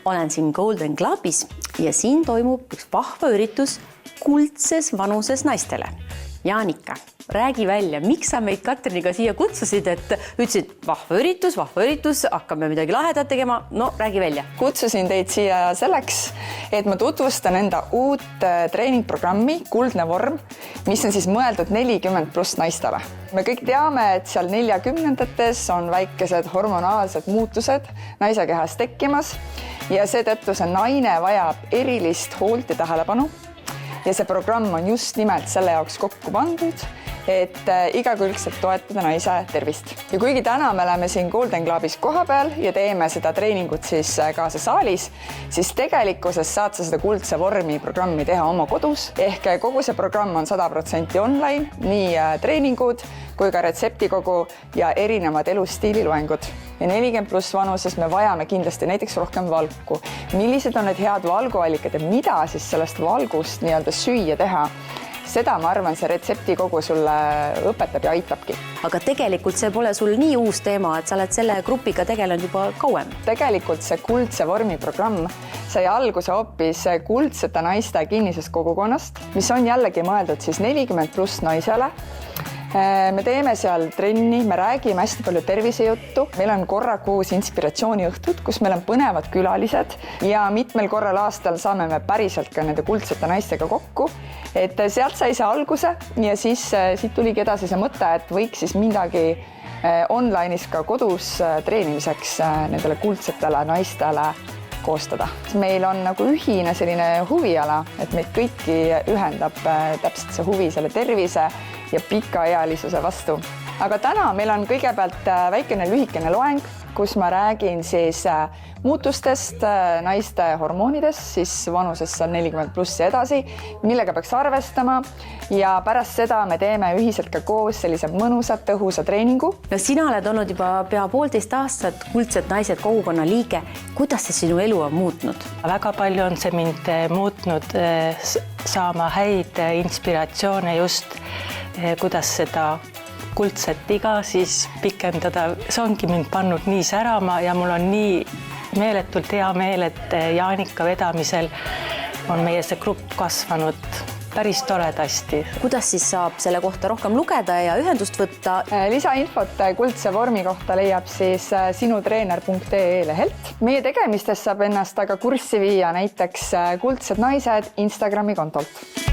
Olen siin Golden Clubis ja siin toimub üks vahva üritus kuldses vanuses naistele. Jaanika, räägi välja, miks sa meid Katriniga siia kutsusid, et ütlesid vahva üritus, hakkame midagi lahedat tegema. No, räägi välja. Kutsusin teid siia selleks, et ma tutvustan enda uut treeningprogrammi Kuldne vorm, mis on siis mõeldud 40+ naistele. Me kõik teame, et seal 40-ndates on väikesed hormonaalsed muutused naise kehas tekkimas ja seetõttu see naine vajab erilist hoolt ja tähelepanu. Ja see programm on just nimelt selle jaoks kokku pandud, et igakülgselt toetada naise tervist. Ja kuigi täna me oleme siin Golden Clubis kohapeal ja teeme seda treeningut siis kaasa saalis, siis tegelikkuses saad sa seda kuldse vormi programmi teha oma kodus. Ehk kogu see programm on 100% online, nii treeningud kui ka retseptikogu ja erinevad elustiililoengud. Ja 40+ vanuses me vajame kindlasti näiteks rohkem valku. Millised on need head valguallikad ja mida siis sellest valgust nii-öelda süüa teha? Seda, ma arvan, see retseptikogu sulle õpetab ja aitabki. Aga tegelikult see pole sul nii uus teema, et sa oled selle grupiga tegelenud juba kauem. Tegelikult see kuldse vormi programm sai alguse hoopis kuldsete naiste kinnisest kogukonnast, mis on jällegi mõeldud siis 40+ naisele. Me teeme seal trenni, me räägime hästi palju tervisejuttu. Meil on korra kuus inspiratsiooniõhtud, kus meil on põnevad külalised ja mitmel korral aastal saame me päriselt ka nende kuldsete naistega kokku. Et sealt sai see alguse ja siis siit tuligi edasi see mõte, et võiks siis midagi online'is ka kodus treenimiseks nendele kuldsetele naistele koostada. Meil on nagu ühine selline huviala, et meid kõiki ühendab täpselt see huvi selle tervise ja pikaealisuse vastu. Aga täna meil on kõigepealt väikene lühikene loeng, kus ma räägin siis muutustest naiste hormoonidest, siis vanusesse 40+ ja edasi, millega peaks arvestama ja pärast seda me teeme ühiselt ka koos sellise mõnusa tõhusa treeningu. No sina oled olnud juba pea 1,5 aastat kuldsed naised kogukonna liige. Kuidas see sinu elu on muutnud? Väga palju on see mind muutnud saama häid inspiratsioone just, kuidas seda kuldset iga siis pikendada. See ongi mind pannud nii särama ja mul on nii meeletult hea meel, et Jaanika vedamisel on meie see grupp kasvanud päris toredasti. Kuidas siis saab selle kohta rohkem lugeda ja ühendust võtta? Lisainfot kuldse vormi kohta leiab siis sinutreener.ee lehelt. Meie tegemistest saab ennast aga kurssi viia näiteks kuldsed naised Instagrami kontolt.